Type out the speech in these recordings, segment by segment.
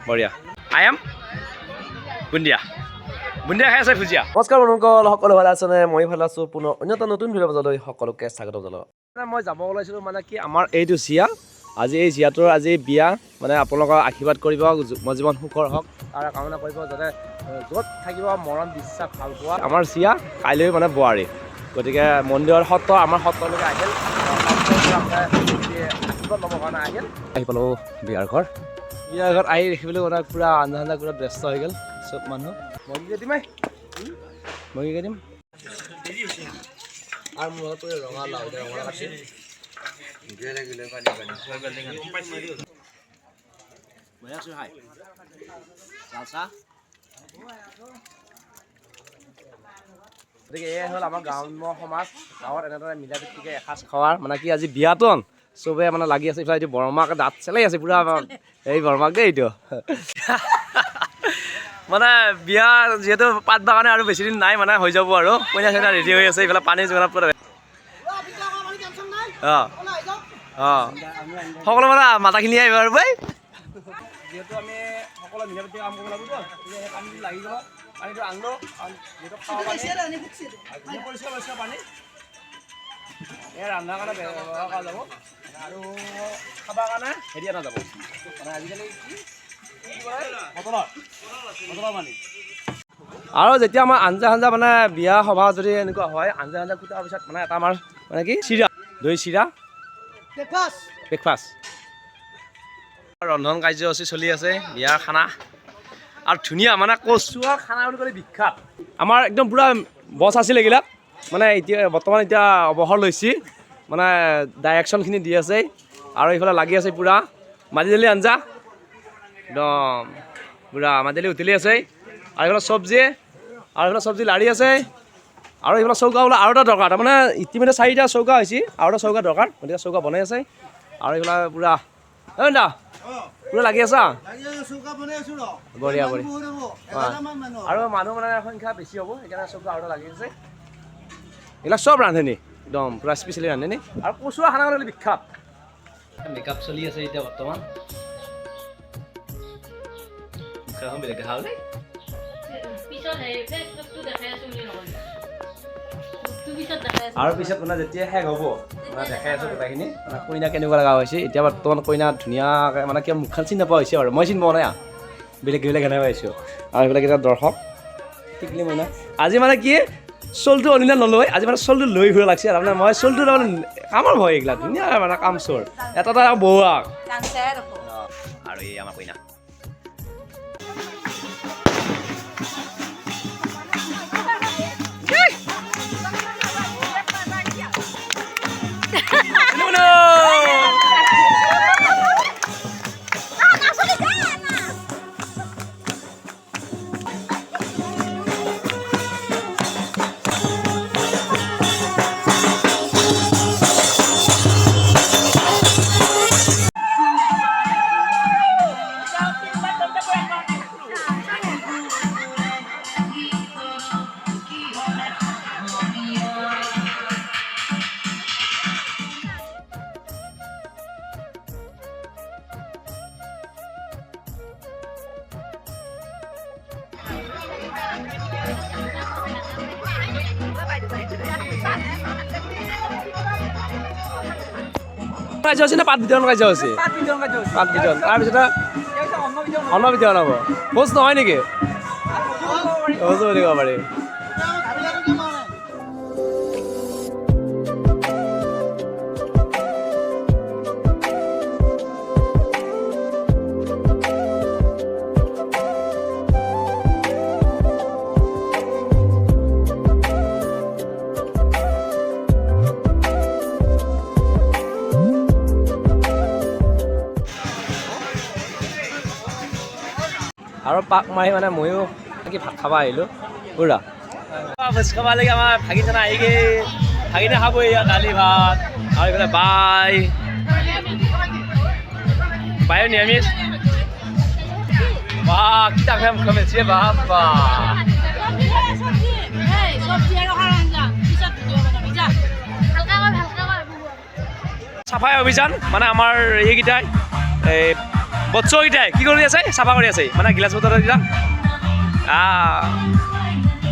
বঢ়িয়া I am বুন্দিয়া বুন্দিয়া খাই আছে ভুজিয়া নমস্কাৰ বন্ধুসকল সকলো ভালে আছেনে মই ভালে আছোঁ পুনৰ অন্যতম নতুন ভিডিঅ' বজালৈ সকলোকে স্বাগতম জনাওঁ মই যাব ওলাইছিলোঁ মানে কি আমাৰ এইটো চিয়া আজি এই চিয়াটোৰ আজি বিয়া মানে আপোনালোকৰ আশীৰ্বাদ কৰিব মই জীৱন সুখৰ হওক তাৰ কামনা কৰিব যাতে য'ত থাকিব মৰম বিশ্বাস ভাল পোৱা আমাৰ চিয়া কাইলৈ মানে বোৱাৰী গতিকে মন্দিৰৰ সত্ৰ আমাৰ সত্ৰলৈকে আহিল আশীৰ্বাদ ল'বৰ কাৰণে আহিল আহি পালোঁ বিয়াৰ ঘৰত আহি দেখিবলৈ মানে পূৰা আঞ্জা আঞ্জা পূৰা ব্যস্ত হৈ গ'ল চব মানুহ মগিকে দিম মগিকে দিম আৰু মোৰ পূৰা ৰঙা লাও ৰঙা কাটি গতিকে এয়াই হ'ল আমাৰ গ্ৰাম্য সমাজ গাঁৱত এনেদৰে মিলা প্ৰীতিকে এসাঁজ খোৱাৰ মানে কি আজি বিয়াটো চবে মানে লাগি আছে এইফালে এইটো বৰমাকে দাঁত চেলাই আছে পুৰা এই বৰমাক দেই এইটো মানে বিয়া যিহেতু পাত বাগানে আৰু বেছি দিন নাই মানে হৈ যাব আৰু কইনা চইনা ৰেডি হৈ আছে এইফালে পানী যোগান পুৰা অঁ অঁ সকলো মানে মাতাখিনি আহিব আৰু বাই যিহেতু আমি সকলো মিলা প্ৰীতি কাম কৰিব লাগিব সেই পানীটো লাগি যাব পানীটো আনিলোঁ যিহেতু খাব পানী এই ৰান্ধাৰ কাৰণে ব্যৱহাৰ কৰা যাব আৰু খাবৰ কাৰণে হেৰি অনা যাব মানে আজিকালি আৰু যেতিয়া আমাৰ আঞ্জা আঞ্জা মানে বিয়া সভা যদি এনেকুৱা হয় আঞ্জা আঞ্জা কুটাৰ পিছত মানে এটা আমাৰ মানে কি চিৰা দৈ চিৰা ব্ৰেকফাষ্ট ৰন্ধন কাৰ্যসূচী চলি আছে বিয়াৰ খানা আৰু ধুনীয়া মানে কচুৰ খানা বুলি ক'লে বিখ্যাত আমাৰ একদম পূৰা বছ আছিল এইবিলাক মানে এতিয়া বৰ্তমান এতিয়া অৱসৰ লৈছে মানে ডাইৰেকশ্যনখিনি দি আছে আৰু এইফালে লাগি আছে পূৰা মাটি দালি আঞ্জা একদম পূৰা মাটি দালি উতলি আছে আৰু এইফালে চব্জি আৰু এইফালে চব্জি লাৰি আছে আৰু এইফালে চৌকা বোলে আৰু এটা দৰকাৰ তাৰমানে ইতিমধ্যে 4টা চৌকা হৈছে আৰু এটা চৌকা দৰকাৰ গতিকে চৌকা বনাই আছে আৰু এইফালে পূৰা দা পূৰা লাগি আছা বঢ়িয়া বঢ়িয়া আৰু মানুহ মানে সংখ্যা বেছি হ'ব সেইকাৰণে চৌকা আৰু লাগি আছে এইবিলাক চব ৰান্ধনি একদম পূৰা স্পেচিয়েলি ৰান্ধনি আৰু কচুৰ খানা হ'লে বিখ্যাত মেকআপ চলি আছে এতিয়া বৰ্তমান আৰু পিছত মানে যেতিয়া শেষ হ'ব মানে দেখাই আছোঁ গোটেইখিনি মানে কইনা কেনেকুৱা লগা হৈছে এতিয়া বৰ্তমান কইনা ধুনীয়াকৈ মানে কিয় মুখখন চিনি নোপোৱা হৈছে আৰু মই চিনি পোৱা নাই বেলেগ বেলেগ এনেকৈ পাইছোঁ আৰু এইবিলাক এতিয়া দৰ্শক টিকলি মইনা আজি মানে কি চলটো অনিলা নলয় আজি মানে চলটো লৈ ঘূৰা লাগছে তাৰমানে মই চলটো তাৰমানে কামৰ ভয় এইগিলা ধুনীয়া মানে কাম চোৰ এটা বৌৱাক আৰু এই আমাৰ কইনা কাৰ্য হৈছে নে পাত বিতৰণ কাৰ্য হৈছে পাত বিতৰণ তাৰপিছতে অন্ন বিতৰণ হ'ব ভোজ নহয় নেকি ভোজ বুলি ক'ব পাৰি আৰু পাক মাৰি মানে ময়ো কি ভাত খাব আহিলোঁ পুৰা ভোজ খাব লাগে আমাৰ ভাগিনা আহিগে ভাগিনা খাব ইয়াত দালি ভাত আৰু এইফালে বায়ো নিৰামিষ বাহ কি তাকে খামেছে বাপ বা চাফাই অভিযান মানে আমাৰ এইকেইটাই বচ্চকেইটাই কি কৰি আছে চাফা কৰি আছে মানে গিলাচ বটলকেইটা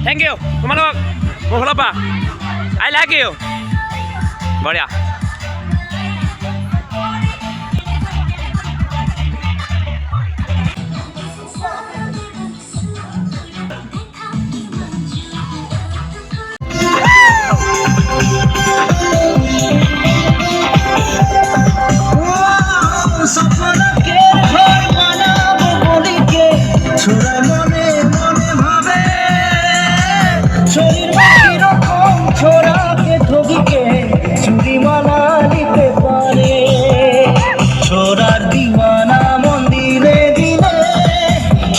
থেংক ইউ তোমালোক মোৰ ফালৰ পৰা আই লাইক ইউ বঢ়িয়া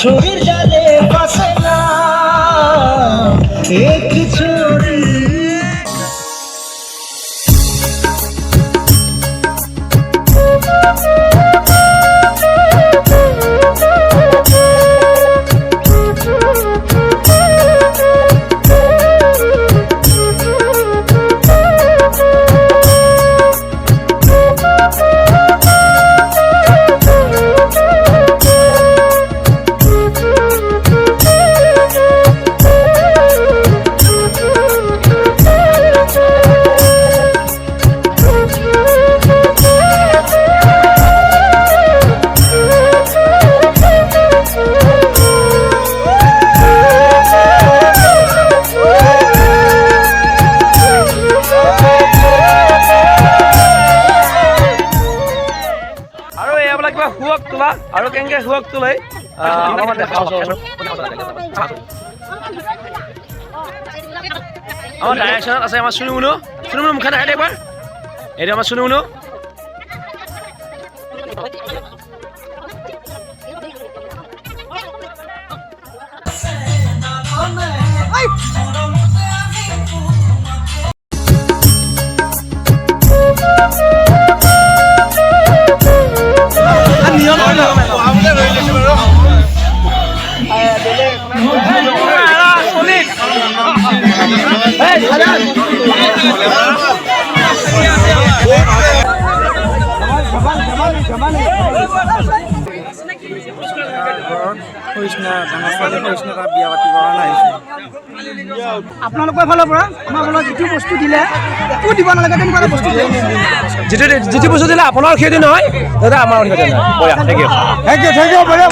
ছবিৰ জালে পাশে না এক ছড়ি হুৱক তোলা আৰু কেনেকৈ হুৱক তোলাই অলপমান দেখাওঁ আমাৰ ডাইৰেকশ্যনত আছে আমাৰ চুনু মুনু মুখা দেখাই দে একবাৰ এইটো আমাৰ চুনু মুনু আপোনালোকৰ ফালৰ পৰা আমাৰ ফালত যিটো বস্তু দিলে একো দিব নালাগে তেনেকুৱা বস্তু যিটো বস্তু দিলে আপোনাৰ সেইটো নহয় দাদা আমাৰ বঢ়িয়া থেংক ইউ বঢ়িয়া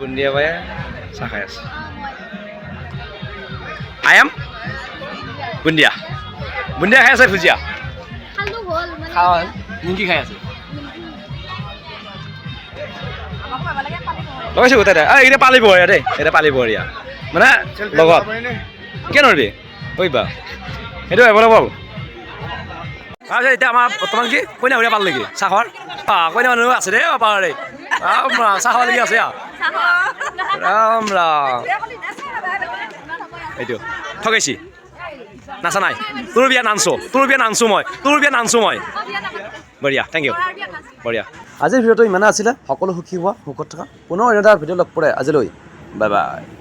বুন্দিয়া বাই চাহ খাই আছে আই এম বুন্দিয়া বুন্দিয়া খাই আছে ভুজিয়া খাওঁ নিমকি খাই আছে লগাইছোঁ গোটেই এইকেইটা পালি বঢ়িয়া দেই এতিয়া পালি বঢ়িয়া মানে লগত কিয় নৰবি কৰিবা সেইটো এভেইলেবল তাৰপিছত এতিয়া আমাৰ বৰ্তমান কি কইনা উৰিয়া পাল নেকি চাহৰ কইনা মানুহ আছে দেই পাৰে চাহ খাব লাগি আছে ৰাম ৰাম এইটো ঠগাইছি নাচা নাই তোৰ বিয়া নানছো মই বঢ়িয়া থেংক ইউ বঢ়িয়া আজিৰ ভিডিঅ'টো ইমানে আছিলে সকলো সুখী হোৱা সুখত থকা পুনৰ এটা ভিডিঅ' লগ পৰে আজিলৈ বাই বাই